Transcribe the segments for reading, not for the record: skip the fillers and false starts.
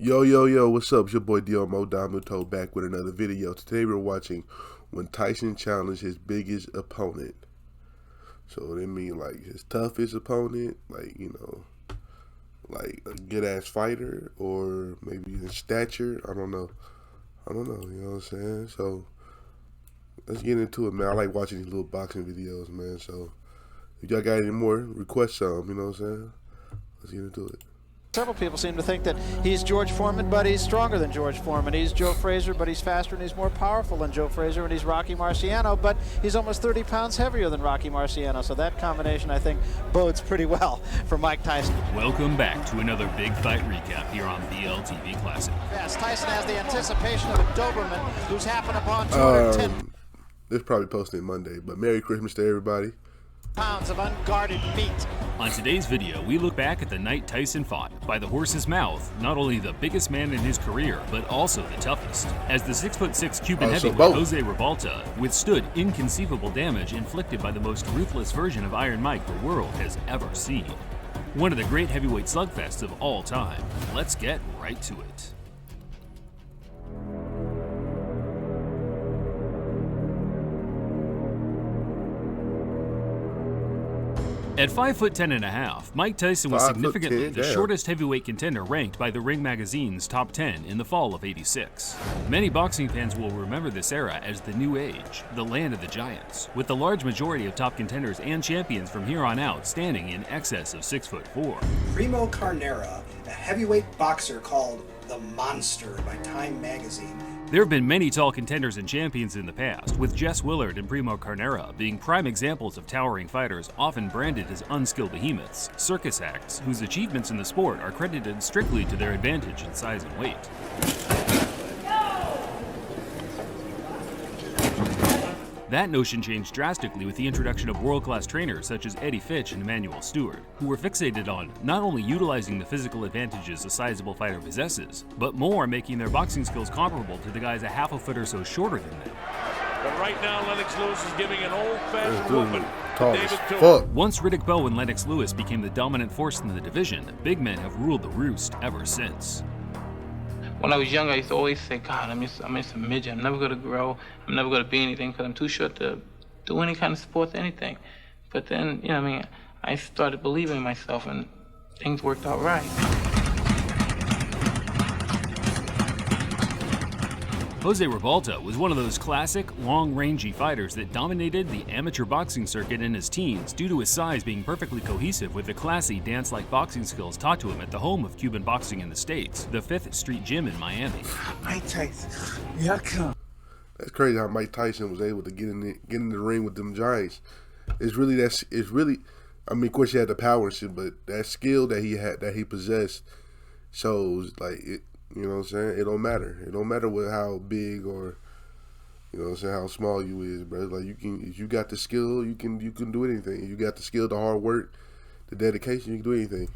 Yo, what's up? It's your boy Diomo Damuto back with another video. Today we're watching when Tyson challenged his biggest opponent. So that means like his toughest opponent, like, like a good ass fighter, or maybe in stature. I don't know, you know what I'm saying? So let's get into it, man. I like watching these little boxing videos, man. So if y'all got any more, request some, you know what I'm saying? Let's get into it. Several people seem to think that he's George Foreman, but he's stronger than George Foreman. He's Joe Frazier, but he's faster and he's more powerful than Joe Frazier, and he's Rocky Marciano, but he's almost 30 pounds heavier than Rocky Marciano. So that combination, I think, bodes pretty well for Mike Tyson. Welcome back to another big fight recap here on BLTV Classic. Yes, Tyson has the anticipation of a Doberman who's happened upon 210 This probably posted Monday, but Merry Christmas to everybody. pounds of unguarded meat. On today's video, we look back at the night Tyson fought. By the horse's mouth, not only the biggest man in his career, but also the toughest. As the 6'6" Cuban heavyweight José Ribalta withstood inconceivable damage inflicted by the most ruthless version of Iron Mike the world has ever seen. One of the great heavyweight slugfests of all time. Let's get right to it. At 5'10½", Mike Tyson was significantly the shortest heavyweight contender ranked by the Ring Magazine's top 10 in the fall of '86. Many boxing fans will remember this era as the New Age, the land of the giants, with the large majority of top contenders and champions from here on out standing in excess of 6'4". Primo Carnera, a heavyweight boxer called the Monster by Time magazine. There have been many tall contenders and champions in the past, with Jess Willard and Primo Carnera being prime examples of towering fighters often branded as unskilled behemoths, circus acts, whose achievements in the sport are credited strictly to their advantage in size and weight. That notion changed drastically with the introduction of world-class trainers such as Eddie Fitch and Emmanuel Stewart, who were fixated on not only utilizing the physical advantages a sizable fighter possesses, but more making their boxing skills comparable to the guys a half a foot or so shorter than them. But right now, Lennox Lewis is giving an old-fashioned whooping. Once Riddick Bowe and Lennox Lewis became the dominant force in the division, big men have ruled the roost ever since. When I was young, I used to always say, God, I'm just a midget. I'm never going to grow. I'm never going to be anything because I'm too short to do any kind of sports, anything. But then, I started believing in myself and things worked out right. José Ribalta was one of those classic, long-rangey fighters that dominated the amateur boxing circuit in his teens due to his size being perfectly cohesive with the classy, dance-like boxing skills taught to him at the home of Cuban boxing in the States, the 5th Street Gym in Miami. Mike Tyson, That's crazy how Mike Tyson was able to get in the ring with them giants. It's really, I mean, of course he had the power and shit, but that skill that he possessed shows, like, it. You know what I'm saying? It don't matter. It don't matter how big or, you know what I'm saying, how small you is, bro. Like, if you got the skill, you can do anything. If you got the skill, the hard work, the dedication, you can do anything.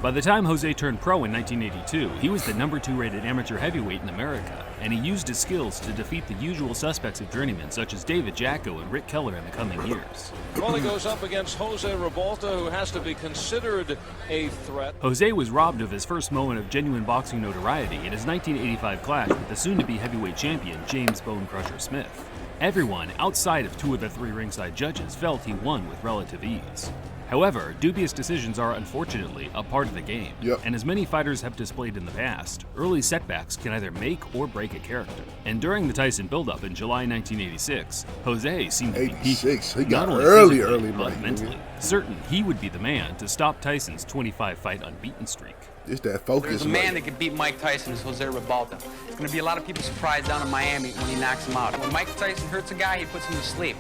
By the time Jose turned pro in 1982, he was the #2 rated amateur heavyweight in America, and he used his skills to defeat the usual suspects of journeymen such as David Jacko and Rick Keller in the coming years. Well, he goes up against José Ribalta, who has to be considered a threat. Jose was robbed of his first moment of genuine boxing notoriety in his 1985 clash with the soon-to-be heavyweight champion James Bone Crusher Smith. Everyone outside of 2 of the 3 ringside judges felt he won with relative ease. However, dubious decisions are unfortunately a part of the game, and as many fighters have displayed in the past, early setbacks can either make or break a character. And during the Tyson build-up in July 1986, Jose seemed to be peaking, he got not only early, but mentally, certain he would be the man to stop Tyson's 25-fight unbeaten streak. It's that focus. There's a man that could beat Mike Tyson, is José Ribalta. There's going to be a lot of people surprised down in Miami when he knocks him out. When Mike Tyson hurts a guy, he puts him to sleep.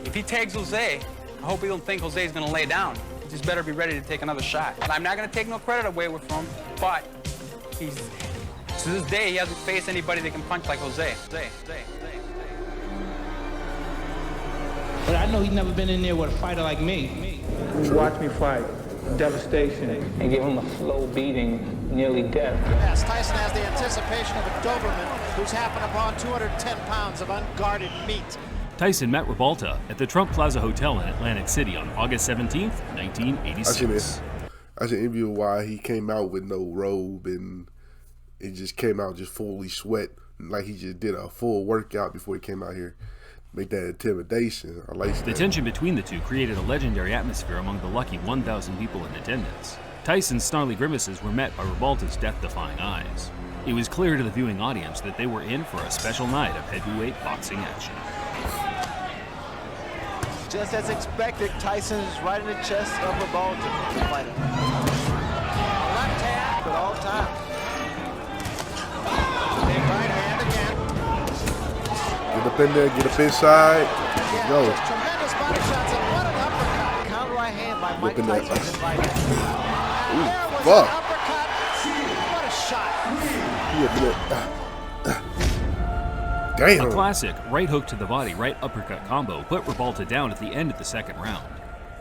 If he tags Jose, I hope he don't think Jose's going to lay down. He just better be ready to take another shot. And I'm not going to take no credit away from him, but to this day, he hasn't faced anybody that can punch like Jose. But I know he's never been in there with a fighter like me. Watch me fight. Devastation. And give him a slow beating, nearly death. Yes, Tyson has the anticipation of a Doberman who's happened upon 210 pounds of unguarded meat. Tyson met Ribalta at the Trump Plaza Hotel in Atlantic City on August 17, 1986. I should interview why he came out with no robe and it just came out just fully sweat, like he just did a full workout before he came out here. Make that intimidation. I like that. The tension between the two created a legendary atmosphere among the lucky 1,000 people in attendance. Tyson's snarly grimaces were met by Ribalta's death-defying eyes. It was clear to the viewing audience that they were in for a special night of heavyweight boxing action. Just as expected, Tyson is right in the chest of Ribalta. Left hand at all times. Big right hand again. Get up in there, get up inside. Let's go. Tremendous body shots and what an uppercut. Counter right hand by Mike Tyson. Right hand. There was an uppercut. What a shot. Damn. A classic right hook to the body, right uppercut combo put Ribalta down at the end of the second round.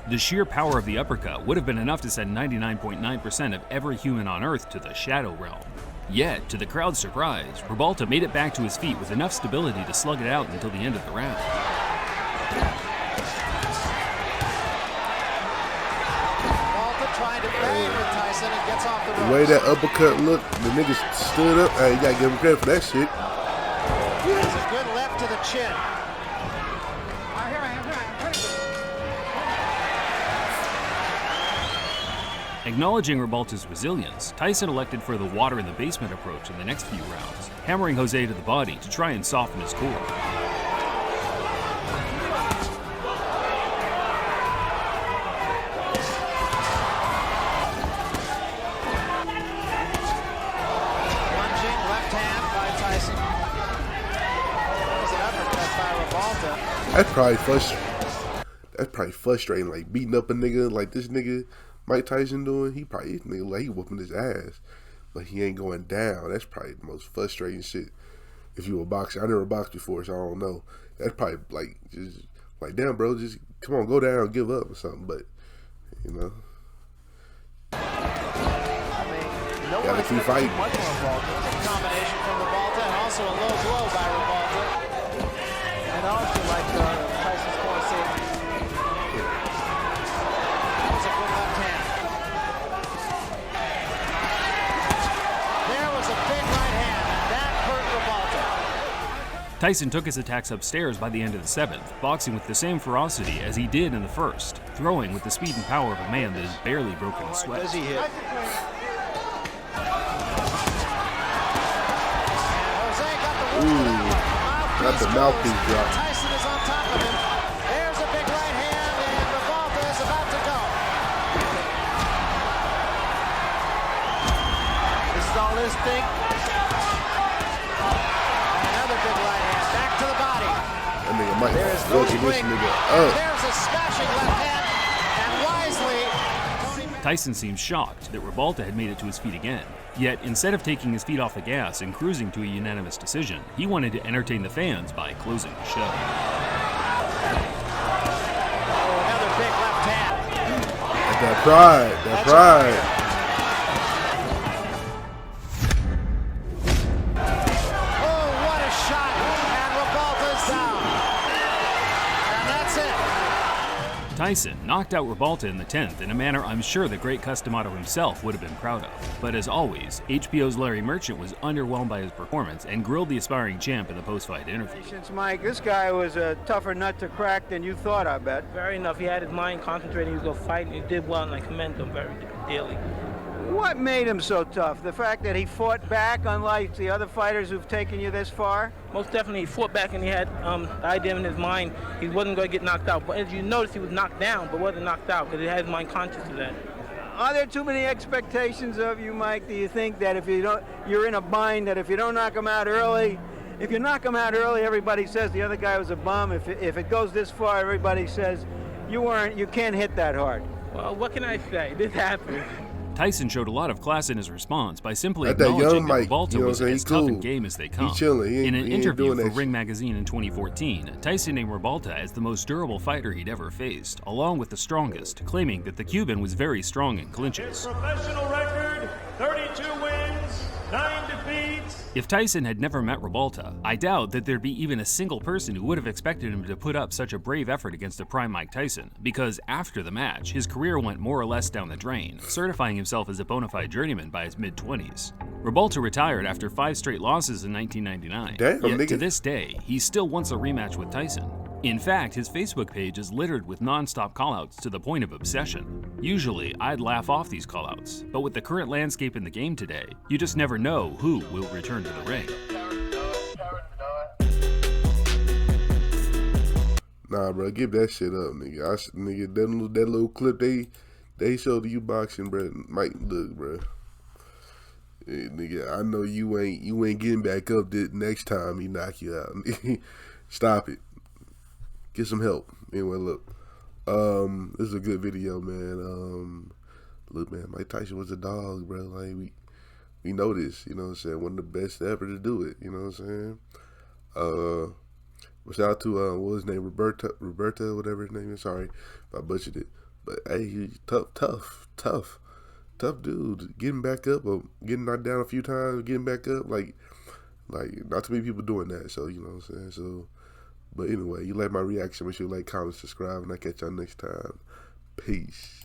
The sheer power of the uppercut would have been enough to send 99.9% of every human on Earth to the shadow realm. Yet, to the crowd's surprise, Ribalta made it back to his feet with enough stability to slug it out until the end of the round. Ribalta trying to bang with Tyson and gets off the ropes. The way that uppercut looked, the nigga stood up. Hey, you gotta give him credit for that shit. There's a good left to the chin. Acknowledging Ribalta's resilience, Tyson elected for the water in the basement approach in the next few rounds, hammering José to the body to try and soften his core. Lunging left hand by Tyson. That was an uppercut by Ribalta. That's probably frustrating. Like beating up a nigga like this nigga Mike Tyson doing. He probably like he whooping his ass, but he ain't going down. That's probably the most frustrating shit. If you a boxer, I never boxed before, so I don't know. That's probably like just like damn, bro, just come on, go down, give up or something. But you know, gotta keep fighting. Much more Ribalta. A combination from Ribalta and also a low blow by Ribalta. And also like Tyson's corner safety. That was a good left hand. There was a big right hand, and that hurt Ribalta. Tyson took his attacks upstairs by the end of the seventh, boxing with the same ferocity as he did in the first, throwing with the speed and power of a man that has barely broken a sweat. Does he hit? Got the mouthpiece drop. Tyson is on top of him. There's a big right hand, and Ribalta is about to go. This is all his thing. And another big right hand. Back to the body. That nigga might There's go no to this swing. nigga up. There's a smashing left hand, and wisely, Tyson seemed shocked that Ribalta had made it to his feet again. Yet, instead of taking his feet off the gas and cruising to a unanimous decision, he wanted to entertain the fans by closing the show. oh, another big left hand. That pride, that pride. Oh, what a shot, and Ribalta's down. And that's it. Tyson knocked out Ribalta in the 10th in a manner I'm sure the great Customato himself would have been proud of. But as always, HBO's Larry Merchant was underwhelmed by his performance and grilled the aspiring champ in the post-fight interview. Mike, this guy was a tougher nut to crack than you thought, I bet. Very enough. He had his mind concentrated. He was going to fight, and he did well, and I commend him very dearly. What made him so tough? The fact that he fought back, unlike the other fighters who've taken you this far? Most definitely, he fought back, and he had the idea in his mind he wasn't going to get knocked out. But as you notice, he was knocked down, but wasn't knocked out because he had his mind conscious of that. Are there too many expectations of you, Mike? Do you think that if you don't, you're in a bind that if you don't knock him out early, if you knock him out early, everybody says the other guy was a bum. If it goes this far, everybody says you can't hit that hard. Well, what can I say? This happened. Tyson showed a lot of class in his response by simply At that acknowledging young that Mike, Ribalta you know was what I'm saying? as He tough cool. in game as they come. He chilling. In an interview for doing that Ring Magazine in 2014, Tyson named Ribalta as the most durable fighter he'd ever faced, along with the strongest, claiming that the Cuban was very strong in clinches. His professional record, 32 wins, 9 defeats, If Tyson had never met Ribalta, I doubt that there'd be even a single person who would have expected him to put up such a brave effort against a prime Mike Tyson, because after the match, his career went more or less down the drain, certifying himself as a bona fide journeyman by his mid-20s. Ribalta retired after 5 straight losses in 1999, yet to this day, he still wants a rematch with Tyson. In fact, his Facebook page is littered with non-stop callouts to the point of obsession. Usually, I'd laugh off these callouts, but with the current landscape in the game today, you just never know who will return to the ring. Nah, bro, give that shit up, nigga. Nigga, that little clip they showed you boxing, bro. Mike, look, bro. Hey, nigga, I know you ain't getting back up the next time he knock you out. Stop it. Get some help. Anyway, look. This is a good video, man. Look, man, Mike Tyson was a dog, bro. Like, we know this, you know what I'm saying? One of the best ever to do it, you know what I'm saying? Shout out to, what was his name? Ribalta, whatever his name is. Sorry if I butchered it. But, hey, he's tough dude. Getting back up, or getting knocked down a few times, getting back up, like not too many people doing that, so, you know what I'm saying? So, but anyway, you like my reaction, make sure you like, comment, subscribe, and I'll catch y'all next time. Peace.